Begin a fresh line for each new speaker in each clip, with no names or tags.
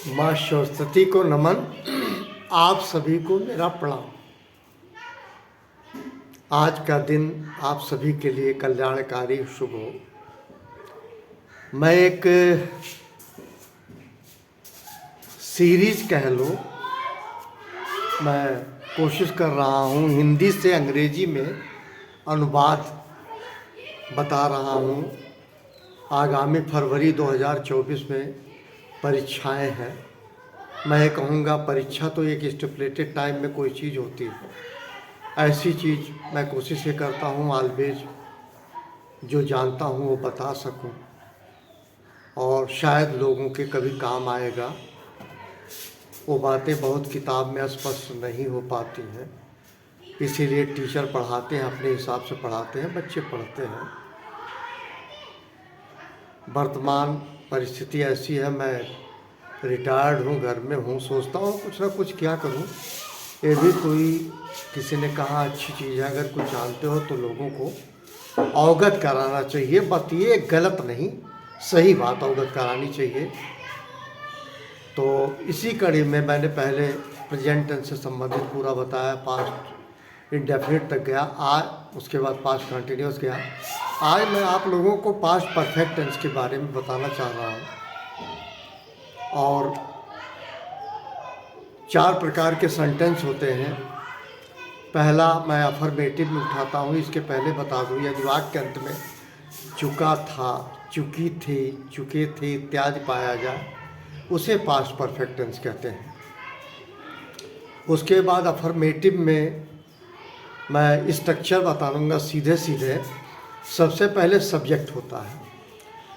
माँ सरस्वती को नमन। आप सभी को मेरा प्रणाम। आज का दिन आप सभी के लिए कल्याणकारी शुभ हो। मैं एक सीरीज कह लो, मैं कोशिश कर रहा हूँ हिंदी से अंग्रेजी में अनुवाद बता रहा हूँ। आगामी फरवरी 2024 में परीक्षाएं हैं। मैं ये कहूँगा परीक्षा तो एक स्टिपुलेटेड टाइम में कोई चीज़ होती है, ऐसी चीज़ मैं कोशिश ये करता हूँ ऑलवेज जो जानता हूँ वो बता सकूँ और शायद लोगों के कभी काम आएगा। वो बातें बहुत किताब में स्पष्ट नहीं हो पाती हैं, इसीलिए टीचर पढ़ाते हैं, अपने हिसाब से पढ़ाते हैं, बच्चे पढ़ते हैं। वर्तमान परिस्थिति ऐसी है, मैं रिटायर्ड हूँ, घर में हूँ, सोचता हूँ कुछ ना कुछ क्या करूँ। ये भी कोई किसी ने कहा अच्छी चीज़ है, अगर कुछ जानते हो तो लोगों को अवगत कराना चाहिए। बस ये गलत नहीं, सही बात अवगत करानी चाहिए। तो इसी कड़ी में मैंने पहले प्रेजेंट टेंस से संबंधित पूरा बताया, पास्ट इंडेफिनिट तक गया, आज उसके बाद पास्ट कंटिन्यूस गया। आज मैं आप लोगों को पास्ट परफेक्ट टेंस के बारे में बताना चाह रहा हूँ। और 4 प्रकार के सेंटेंस होते हैं। पहला मैं अफर्मेटिव में उठाता हूँ। इसके पहले बता दूँ, यदि वाक्य के अंत में चुका था, चुकी थी, चुके थे इत्यादि पाया जाए, उसे पास्ट परफेक्ट टेंस कहते हैं। उसके बाद अफर्मेटिव में मैं स्ट्रक्चर बता दूँगा सीधे सीधे। सबसे पहले सब्जेक्ट होता है,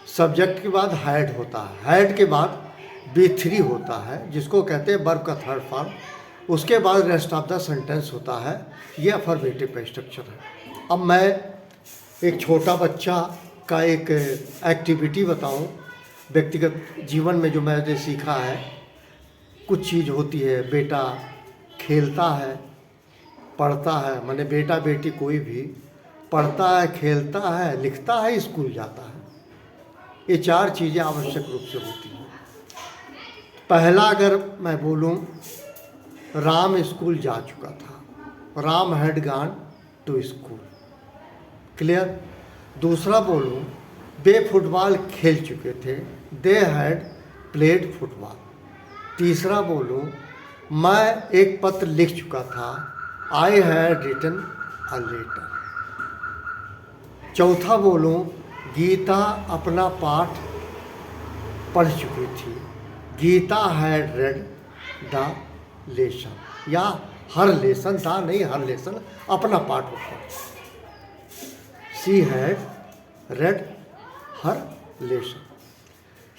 सब्जेक्ट के बाद हैड होता है, हैड के बाद B3 होता है जिसको कहते हैं वर्ब का थर्ड फॉर्म। उसके बाद रेस्ट ऑफ द सेंटेंस होता है। ये अफर्मेटिव का स्ट्रक्चर है। अब मैं एक छोटा बच्चा का एक एक्टिविटी बताऊं, व्यक्तिगत जीवन में जो मैंने सीखा है। कुछ चीज़ होती है, बेटा खेलता है, पढ़ता है, माने बेटा बेटी कोई भी पढ़ता है, खेलता है, लिखता है, स्कूल जाता है। ये 4 चीज़ें आवश्यक रूप से होती हैं। पहला अगर मैं बोलूं, राम स्कूल जा चुका था, Ram had gone to school, clear. दूसरा बोलूं, वे फुटबॉल खेल चुके थे, दे हैड प्लेड फुटबॉल। तीसरा बोलूं, मैं एक पत्र लिख चुका था, I had written a letter. चौथा बोलूं, गीता अपना पाठ पढ़ चुकी थी, Geeta had read the lesson, या हर लेसन, दा नहीं हर लेसन, अपना पाठ होता है। She had read her lesson.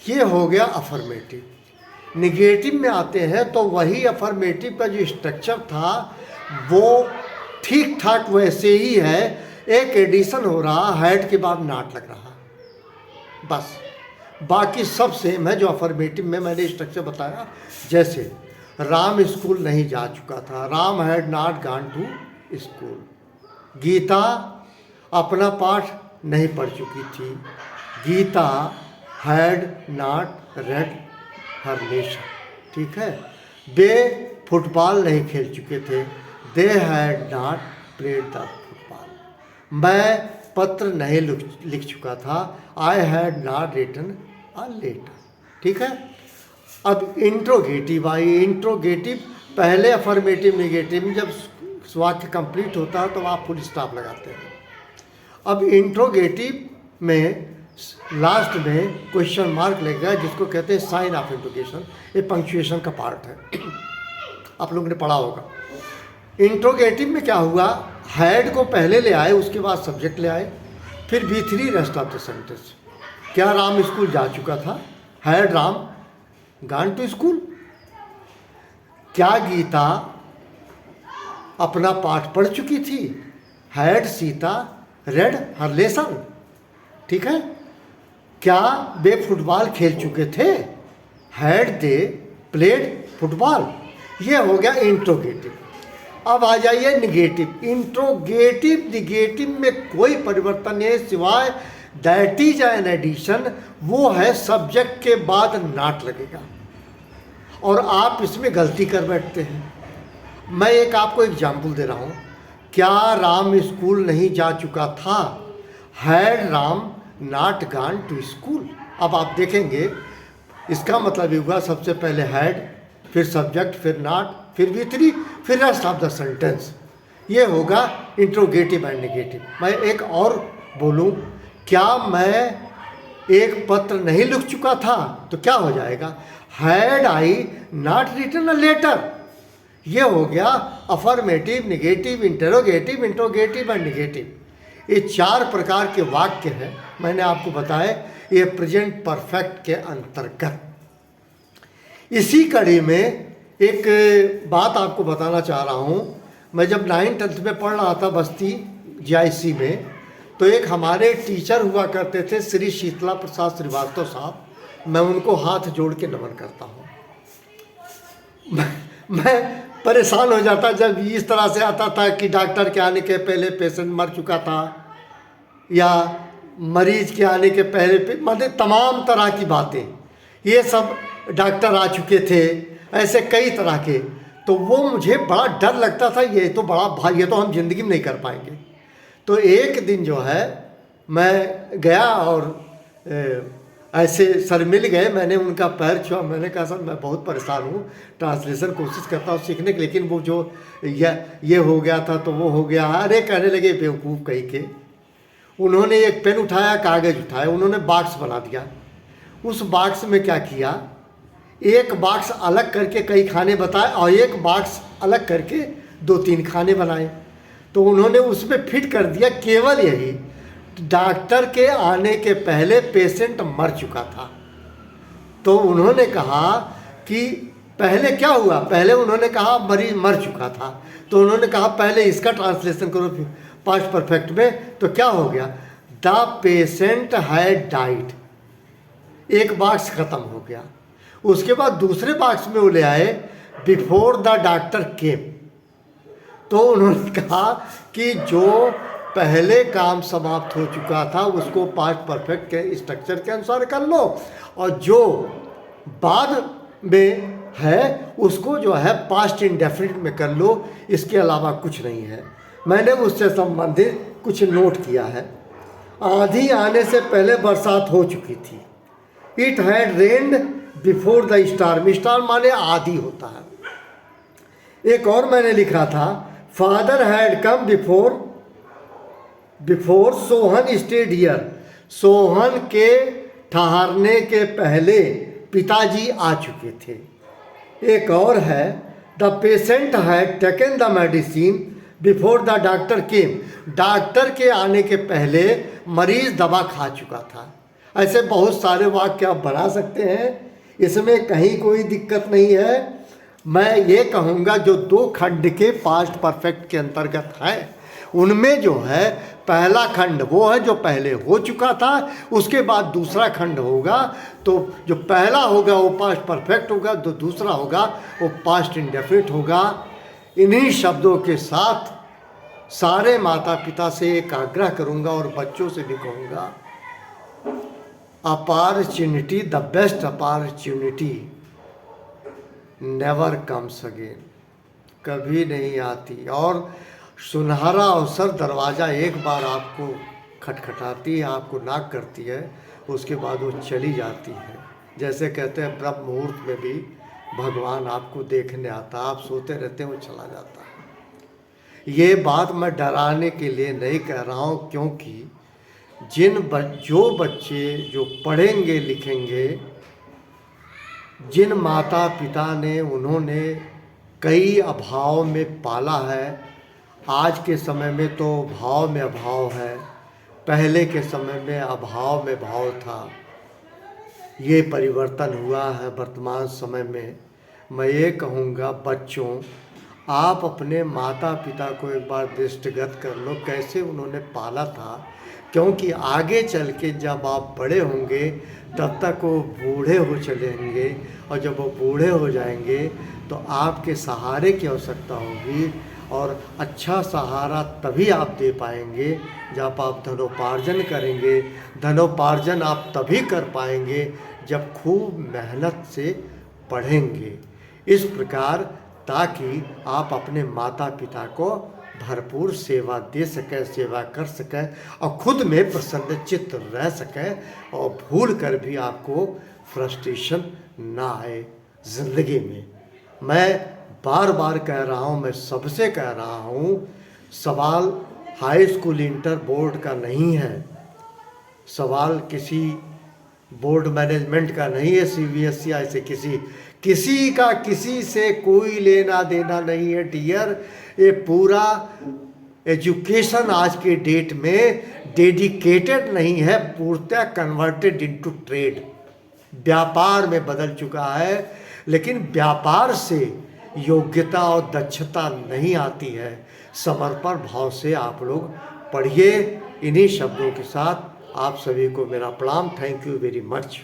ये हो गया अफर्मेटिव। निगेटिव में आते हैं तो वही अफर्मेटिव का जो स्ट्रक्चर था वो ठीक ठाक वैसे ही है, एक एडिशन हो रहा, हैड के बाद नॉट लग रहा, बस बाकी सब सेम है जो अफर्मेटिव में मैंने स्ट्रक्चर बताया। जैसे राम स्कूल नहीं जा चुका था, Ram had not gone to school. Geeta अपना पाठ नहीं पढ़ चुकी थी, Geeta had not read her lesson, ठीक है। वे फुटबॉल नहीं खेल चुके थे, they had not played the football. मैं पत्र नहीं लिख चुका था, I had not written a letter, ठीक है। अब इंट्रोगेटिव आई। इंट्रोगेटिव पहले अफर्मेटिव निगेटिव में जब वाक्य कंप्लीट होता है तो आप फुल स्टॉप लगाते हैं। अब इंट्रोगेटिव में लास्ट में क्वेश्चन मार्क लगेगा जिसको कहते हैं साइन ऑफ इंट्रोगेशन। ये पंक्चुएशन का पार्ट है, आप लोगों ने पढ़ा होगा। इंट्रोगेटिव में क्या हुआ, हैड को पहले ले आए, उसके बाद सब्जेक्ट ले आए, फिर B3 rest of the sentence. क्या राम स्कूल जा चुका था, had Ram gone to school. क्या गीता अपना पाठ पढ़ चुकी थी, had Sita read her lesson, ठीक है। क्या वे फुटबॉल खेल चुके थे, हैड दे प्लेड फुटबॉल। ये हो गया इंट्रोगेटिव। अब आ जाइए निगेटिव। इंट्रोगेटिव निगेटिव में कोई परिवर्तन नहीं सिवाय दैट इज एन एडिशन, वो है सब्जेक्ट के बाद नॉट लगेगा। और आप इसमें गलती कर बैठते हैं। मैं एक आपको एग्जाम्पल दे रहा हूँ। क्या राम स्कूल नहीं जा चुका था? Had Ram not gone to school. अब आप देखेंगे इसका मतलब ये हुआ, सबसे पहले हैड, फिर सब्जेक्ट, फिर नॉट, फिर V3, फिर रेस्ट ऑफ द सेंटेंस। ये होगा इंट्रोगेटिव एंड नेगेटिव। मैं एक और बोलूँ, क्या मैं एक पत्र नहीं लिख चुका था? तो क्या हो जाएगा? Had I not written a letter. ये हो गया affirmative, negative, interrogative, interrogative and negative. ये 4 प्रकार के वाक्य हैं, मैंने आपको बताए, ये प्रेजेंट परफेक्ट के अंतर्गत। इसी कड़ी में एक बात आपको बताना चाह रहा हूँ। मैं जब 9th-10th में पढ़ रहा था बस्ती GIC में, तो एक हमारे टीचर हुआ करते थे श्री शीतला प्रसाद श्रीवास्तव साहब। मैं उनको हाथ जोड़ के नमन करता हूँ। मैं परेशान हो जाता जब इस तरह से आता था कि डॉक्टर के आने के पहले पेशेंट मर चुका था, या मरीज के आने के पहले, मतलब तमाम तरह की बातें, ये सब डॉक्टर आ चुके थे, ऐसे कई तरह के। तो वो मुझे बड़ा डर लगता था, ये तो बड़ा भाई, ये तो हम जिंदगी में नहीं कर पाएंगे। तो एक दिन जो है मैं गया और ऐसे सर मिल गए, मैंने उनका पैर छुआ, मैंने कहा सर मैं बहुत परेशान हूँ, ट्रांसलेशन कोशिश करता हूँ सीखने की, लेकिन वो जो ये हो गया था तो वो हो गया। अरे कहने लगे बेवकूफ़ कहीं के। उन्होंने एक पेन उठाया, कागज़ उठाया, उन्होंने बॉक्स बना दिया। उस बॉक्स में क्या किया, एक बॉक्स अलग करके कई खाने बताए और एक बॉक्स अलग करके 2-3 खाने बनाए। तो उन्होंने उसमें फिट कर दिया केवल यही, डॉक्टर के आने के पहले पेशेंट मर चुका था। तो उन्होंने कहा कि पहले क्या हुआ, पहले उन्होंने कहा मरीज मर चुका था, तो उन्होंने कहा पहले इसका ट्रांसलेशन करो पास्ट परफेक्ट में। तो क्या हो गया, द पेशेंट हैड डाइड। एक बॉक्स खत्म हो गया। उसके बाद दूसरे बॉक्स में वो ले आए, बिफोर द डॉक्टर केम। तो उन्होंने कहा कि जो पहले काम समाप्त हो चुका था उसको पास्ट परफेक्ट के स्ट्रक्चर के अनुसार कर लो, और जो बाद में है उसको जो है पास्ट इंडेफिनिट में कर लो। इसके अलावा कुछ नहीं है। मैंने उससे संबंधित कुछ नोट किया है। आंधी आने से पहले बरसात हो चुकी थी। It had rained before the storm. Storm माने आधी होता है। एक और मैंने लिखा था, father had come before Sohan state here. Sohan के ठहरने के पहले पिताजी आ चुके थे। एक और है, the patient had taken the medicine before the doctor came. Doctor के आने के पहले मरीज दवा खा चुका था। ऐसे बहुत सारे वाक्य आप बना सकते हैं, इसमें कहीं कोई दिक्कत नहीं है। मैं ये कहूँगा जो 2 खंड के पास्ट परफेक्ट के अंतर्गत है, उनमें जो है पहला खंड वो है जो पहले हो चुका था, उसके बाद दूसरा खंड होगा। तो जो पहला होगा वो पास्ट परफेक्ट होगा, जो दूसरा होगा वो पास्ट इंडेफिनिट होगा। इन्हीं शब्दों के साथ सारे माता पिता से एक आग्रह करूँगा और बच्चों से भी कहूँगा, opportunity, the best opportunity never comes again. कभी नहीं आती। और सुनहरा अवसर दरवाज़ा एक बार आपको खटखटाती है, आपको नाक करती है, उसके बाद वो चली जाती है। जैसे कहते हैं ब्रह्म मुहूर्त में भी भगवान आपको देखने आता, आप सोते रहते हैं, वो चला जाता है। ये बात मैं डराने के लिए नहीं कह रहा हूँ, क्योंकि जो बच्चे जो पढ़ेंगे लिखेंगे, जिन माता पिता ने उन्होंने कई अभाव में पाला है, आज के समय में तो भाव में अभाव है, पहले के समय में अभाव में भाव था। ये परिवर्तन हुआ है वर्तमान समय में। मैं ये कहूँगा बच्चों, आप अपने माता पिता को एक बार दृष्टिगत कर लो, कैसे उन्होंने पाला था, क्योंकि आगे चल के जब आप बड़े होंगे तब तक वो बूढ़े हो चलेंगे, और जब वो बूढ़े हो जाएंगे तो आपके सहारे की आवश्यकता होगी। और अच्छा सहारा तभी आप दे पाएंगे जब आप धनोपार्जन करेंगे। धनोपार्जन आप तभी कर पाएंगे जब खूब मेहनत से पढ़ेंगे। इस प्रकार ताकि आप अपने माता पिता को भरपूर सेवा दे सकें, सेवा कर सकें और खुद में प्रसन्नचित्त रह सकें और भूल कर भी आपको फ्रस्ट्रेशन ना आए ज़िंदगी में। मैं बार बार कह रहा हूँ, मैं सबसे कह रहा हूँ, सवाल हाई स्कूल इंटर बोर्ड का नहीं है, सवाल किसी बोर्ड मैनेजमेंट का नहीं है, CBSE ऐसे किसी का किसी से कोई लेना देना नहीं है डियर। ये पूरा एजुकेशन आज के डेट में डेडिकेटेड नहीं है, पूर्णतः कन्वर्टेड इनटू ट्रेड, व्यापार में बदल चुका है। लेकिन व्यापार से योग्यता और दक्षता नहीं आती है। समर्पण भाव से आप लोग पढ़िए। इन्हीं शब्दों के साथ आप सभी को मेरा प्रणाम। Thank you very much.